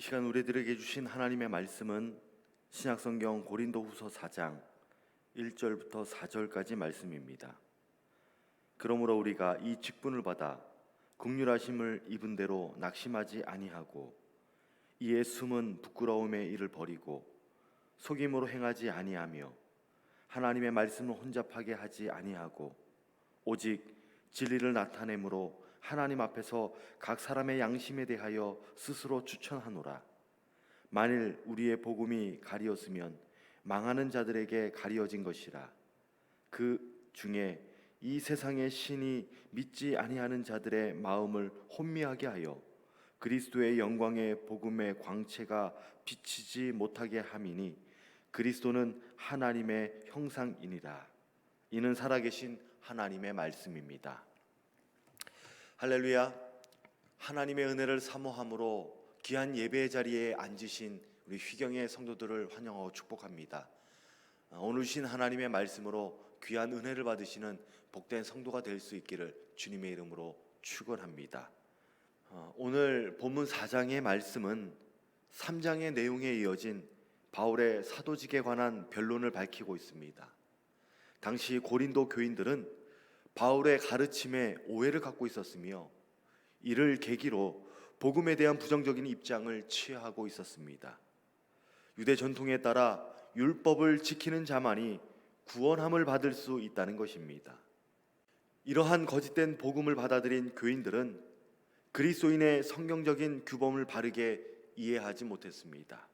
시간 우리들에게 주신 하나님의 말씀은 신약성경 고린도후서 4장 1절부터 4절까지 말씀입니다. 그러므로 우리가 이 직분을 받아 긍휼하심을 입은 대로 낙심하지 아니하고 이에 숨은 부끄러움의 일을 버리고 속임으로 행하지 아니하며 하나님의 말씀을 혼잡하게 하지 아니하고 오직 진리를 나타내므로 하나님 앞에서 각 사람의 양심에 대하여 스스로 추천하노라. 만일 우리의 복음이 가리었으면 망하는 자들에게 가리어진 것이라. 그 중에 이 세상의 신이 믿지 아니하는 자들의 마음을 혼미하게 하여 그리스도의 영광의 복음의 광채가 비치지 못하게 함이니 그리스도는 하나님의 형상이니라. 이는 살아계신 하나님의 말씀입니다. 할렐루야. 하나님의 은혜를 사모함으로 귀한 예배의 자리에 앉으신 우리 휘경의 성도들을 환영하고 축복합니다. 오늘 주신 하나님의 말씀으로 귀한 은혜를 받으시는 복된 성도가 될 수 있기를 주님의 이름으로 축원합니다. 오늘 본문 4장의 말씀은 3장의 내용에 이어진 바울의 사도직에 관한 변론을 밝히고 있습니다. 당시 고린도 교인들은 바울의 가르침에 오해를 갖고 있었으며 이를 계기로 복음에 대한 부정적인 입장을 취하고 있었습니다. 유대 전통에 따라 율법을 지키는 자만이 구원함을 받을 수 있다는 것입니다. 이러한 거짓된 복음을 받아들인 교인들은 그리스도인의 성경적인 규범을 바르게 이해하지 못했습니다.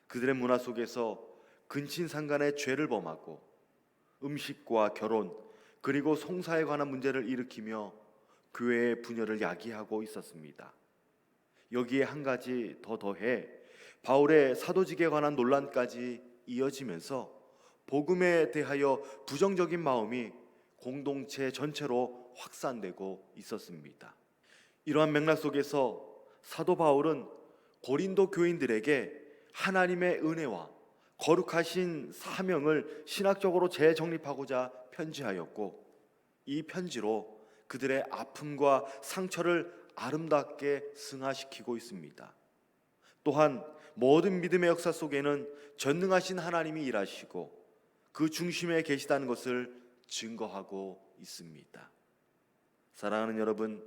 그들의 문화 속에서 근친상간의 죄를 범하고 음식과 결혼 그리고 송사에 관한 문제를 일으키며 교회의 분열을 야기하고 있었습니다. 여기에 한 가지 더 더해 바울의 사도직에 관한 논란까지 이어지면서 복음에 대하여 부정적인 마음이 공동체 전체로 확산되고 있었습니다. 이러한 맥락 속에서 사도 바울은 고린도 교인들에게 하나님의 은혜와 거룩하신 사명을 신학적으로 재정립하고자 편지하였고 이 편지로 그들의 아픔과 상처를 아름답게 승화시키고 있습니다. 또한 모든 믿음의 역사 속에는 전능하신 하나님이 일하시고 그 중심에 계시다는 것을 증거하고 있습니다. 사랑하는 여러분,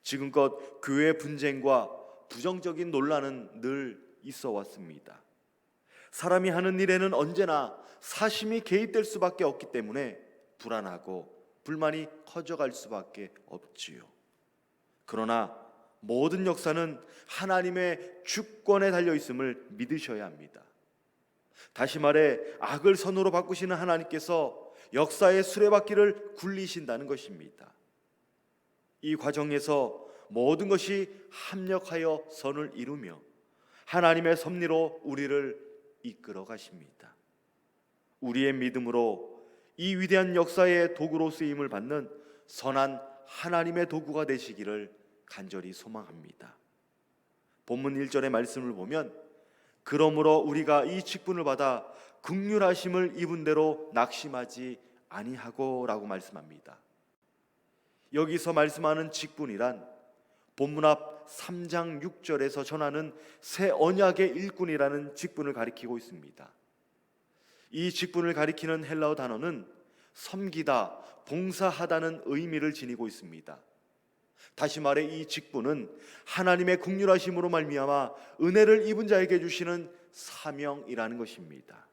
지금껏 교회 분쟁과 부정적인 논란은 늘 있어 왔습니다. 사람이 하는 일에는 언제나 사심이 개입될 수밖에 없기 때문에 불안하고 불만이 커져갈 수밖에 없지요. 그러나 모든 역사는 하나님의 주권에 달려 있음을 믿으셔야 합니다. 다시 말해 악을 선으로 바꾸시는 하나님께서 역사의 수레바퀴를 굴리신다는 것입니다. 이 과정에서 모든 것이 합력하여 선을 이루며 하나님의 섭리로 우리를 이끌어 가십니다. 우리의 믿음으로 이 위대한 역사의 도구로 쓰임을 받는 선한 하나님의 도구가 되시기를 간절히 소망합니다. 본문 1절의 말씀을 보면 그러므로 우리가 이 직분을 받아 긍휼하심을 입은 대로 낙심하지 아니하고 라고 말씀합니다. 여기서 말씀하는 직분이란 본문 앞 3장 6절에서 전하는 새 언약의 일꾼이라는 직분을 가리키고 있습니다. 이 직분을 가리키는 헬라어 단어는 섬기다, 봉사하다는 의미를 지니고 있습니다. 다시 말해 이 직분은 하나님의 긍휼하심으로 말미암아 은혜를 입은 자에게 주시는 사명이라는 것입니다.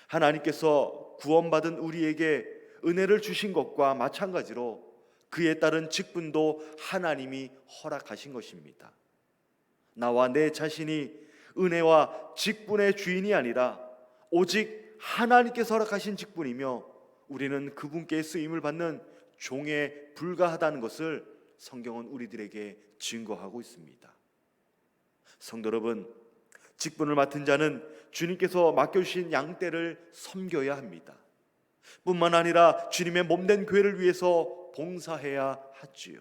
하나님께서 구원받은 우리에게 은혜를 주신 것과 마찬가지로 그에 따른 직분도 하나님이 허락하신 것입니다. 나와 내 자신이 은혜와 직분의 주인이 아니라 오직 하나님께서 허락하신 직분이며 우리는 그분께 쓰임을 받는 종에 불과하다는 것을 성경은 우리들에게 증거하고 있습니다. 성도 여러분, 직분을 맡은 자는 주님께서 맡겨주신 양떼를 섬겨야 합니다. 뿐만 아니라 주님의 몸된 교회를 위해서 봉사해야 하지요.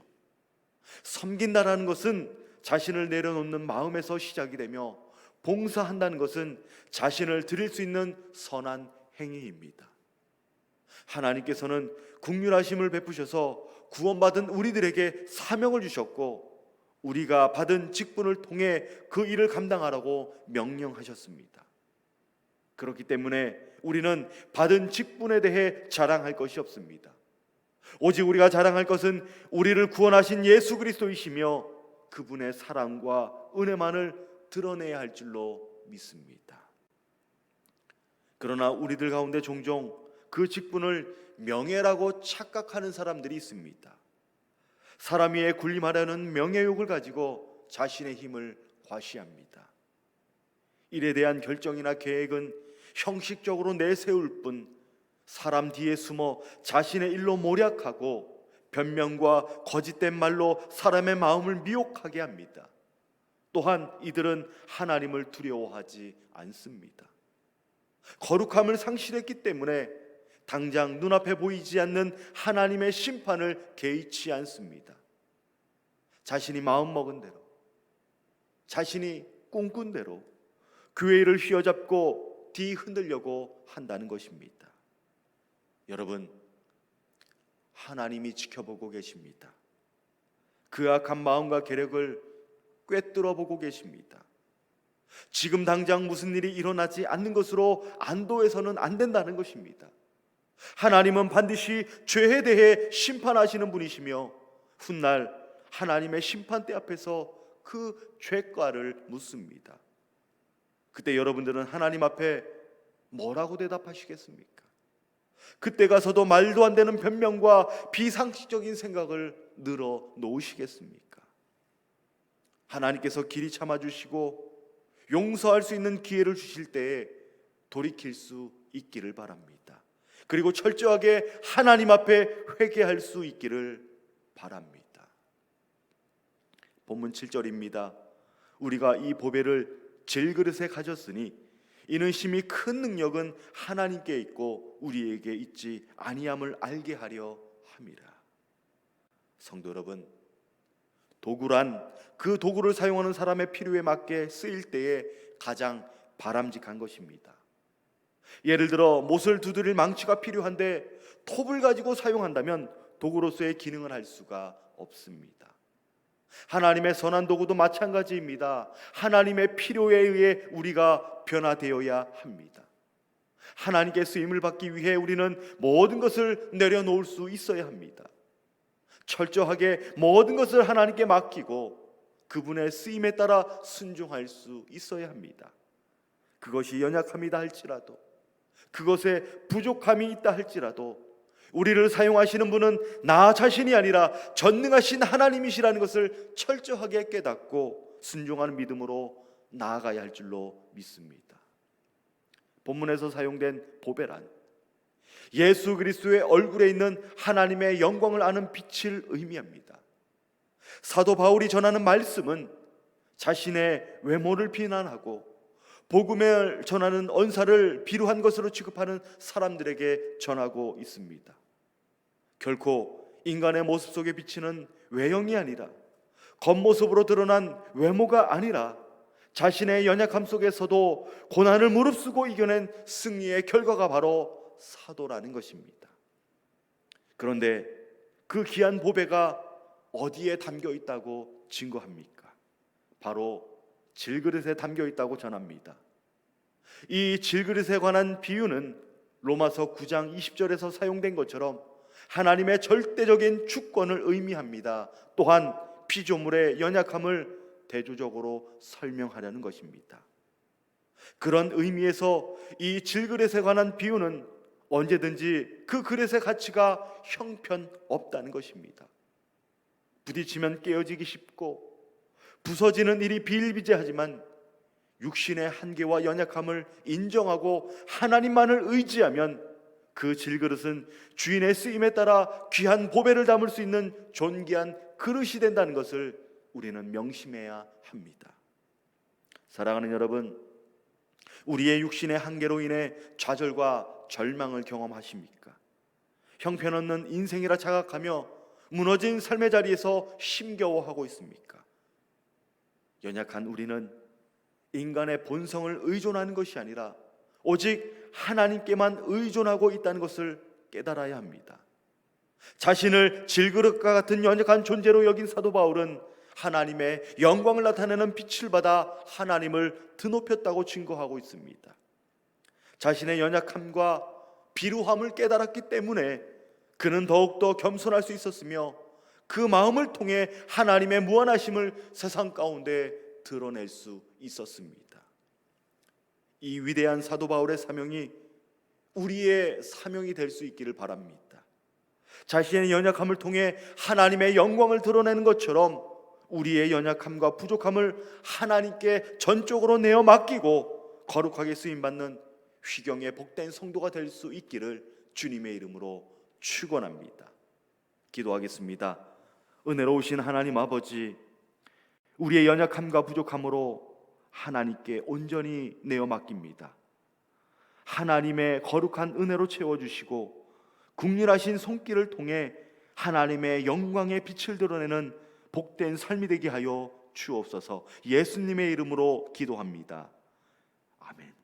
섬긴다라는 것은 자신을 내려놓는 마음에서 시작이 되며 봉사한다는 것은 자신을 드릴 수 있는 선한 행위입니다. 하나님께서는 긍휼하심을 베푸셔서 구원받은 우리들에게 사명을 주셨고 우리가 받은 직분을 통해 그 일을 감당하라고 명령하셨습니다. 그렇기 때문에 우리는 받은 직분에 대해 자랑할 것이 없습니다. 오직 우리가 자랑할 것은 우리를 구원하신 예수 그리스도이시며 그분의 사랑과 은혜만을 드러내야 할 줄로 믿습니다. 그러나 우리들 가운데 종종 그 직분을 명예라고 착각하는 사람들이 있습니다. 사람 위에 군림하려는 명예욕을 가지고 자신의 힘을 과시합니다. 일에 대한 결정이나 계획은 형식적으로 내세울 뿐 사람 뒤에 숨어 자신의 일로 모략하고 변명과 거짓된 말로 사람의 마음을 미혹하게 합니다. 또한 이들은 하나님을 두려워하지 않습니다. 거룩함을 상실했기 때문에 당장 눈앞에 보이지 않는 하나님의 심판을 개의치 않습니다. 자신이 마음먹은 대로, 자신이 꿈꾼 대로 교회를 휘어잡고 뒤흔들려고 한다는 것입니다. 여러분, 하나님이 지켜보고 계십니다. 그 악한 마음과 계략을 꿰뚫어 보고 계십니다. 지금 당장 무슨 일이 일어나지 않는 것으로 안도해서는 안 된다는 것입니다. 하나님은 반드시 죄에 대해 심판하시는 분이시며 훗날 하나님의 심판대 앞에서 그 죄가를 묻습니다. 그때 여러분들은 하나님 앞에 뭐라고 대답하시겠습니까? 그때 가서도 말도 안 되는 변명과 비상식적인 생각을 늘어 놓으시겠습니까? 하나님께서 길이 참아주시고 용서할 수 있는 기회를 주실 때에 돌이킬 수 있기를 바랍니다. 그리고 철저하게 하나님 앞에 회개할 수 있기를 바랍니다. 본문 7절입니다. 우리가 이 보배를 질그릇에 가졌으니 이는 심히 큰 능력은 하나님께 있고 우리에게 있지 아니함을 알게 하려 함이라. 성도 여러분, 도구란 그 도구를 사용하는 사람의 필요에 맞게 쓰일 때에 가장 바람직한 것입니다. 예를 들어 못을 두드릴 망치가 필요한데 톱을 가지고 사용한다면 도구로서의 기능을 할 수가 없습니다. 하나님의 선한 도구도 마찬가지입니다. 하나님의 필요에 의해 우리가 변화되어야 합니다. 하나님께 쓰임을 받기 위해 우리는 모든 것을 내려놓을 수 있어야 합니다. 철저하게 모든 것을 하나님께 맡기고 그분의 쓰임에 따라 순종할 수 있어야 합니다. 그것이 연약함이다 할지라도, 그것에 부족함이 있다 할지라도 우리를 사용하시는 분은 나 자신이 아니라 전능하신 하나님이시라는 것을 철저하게 깨닫고 순종하는 믿음으로 나아가야 할 줄로 믿습니다. 본문에서 사용된 보배란 예수 그리스도의 얼굴에 있는 하나님의 영광을 아는 빛을 의미합니다. 사도 바울이 전하는 말씀은 자신의 외모를 비난하고 복음을 전하는 언사를 비루한 것으로 취급하는 사람들에게 전하고 있습니다. 결코 인간의 모습 속에 비치는 외형이 아니라, 겉모습으로 드러난 외모가 아니라 자신의 연약함 속에서도 고난을 무릅쓰고 이겨낸 승리의 결과가 바로 사도라는 것입니다. 그런데 그 귀한 보배가 어디에 담겨 있다고 증거합니까? 바로 질그릇에 담겨 있다고 전합니다. 이 질그릇에 관한 비유는 로마서 9장 20절에서 사용된 것처럼 하나님의 절대적인 주권을 의미합니다. 또한 피조물의 연약함을 대조적으로 설명하려는 것입니다. 그런 의미에서 이 질그릇에 관한 비유는 언제든지 그 그릇의 가치가 형편없다는 것입니다. 부딪히면 깨어지기 쉽고 부서지는 일이 비일비재하지만 육신의 한계와 연약함을 인정하고 하나님만을 의지하면 그 질그릇은 주인의 쓰임에 따라 귀한 보배를 담을 수 있는 존귀한 그릇이 된다는 것을 우리는 명심해야 합니다. 사랑하는 여러분, 우리의 육신의 한계로 인해 좌절과 절망을 경험하십니까? 형편없는 인생이라 자각하며 무너진 삶의 자리에서 힘겨워하고 있습니까? 연약한 우리는 인간의 본성을 의존하는 것이 아니라 오직 하나님께만 의존하고 있다는 것을 깨달아야 합니다. 자신을 질그릇과 같은 연약한 존재로 여긴 사도 바울은 하나님의 영광을 나타내는 빛을 받아 하나님을 드높였다고 증거하고 있습니다. 자신의 연약함과 비루함을 깨달았기 때문에 그는 더욱더 겸손할 수 있었으며 그 마음을 통해 하나님의 무한하심을 세상 가운데 드러낼 수 있었습니다. 이 위대한 사도 바울의 사명이 우리의 사명이 될 수 있기를 바랍니다. 자신의 연약함을 통해 하나님의 영광을 드러내는 것처럼 우리의 연약함과 부족함을 하나님께 전적으로 내어 맡기고 거룩하게 쓰임받는 휘경의 복된 성도가 될 수 있기를 주님의 이름으로 축원합니다. 기도하겠습니다. 은혜로우신 하나님 아버지, 우리의 연약함과 부족함으로 하나님께 온전히 내어 맡깁니다. 하나님의 거룩한 은혜로 채워주시고 국률하신 손길을 통해 하나님의 영광의 빛을 드러내는 복된 삶이 되게 하여 주옵소서. 예수님의 이름으로 기도합니다. 아멘.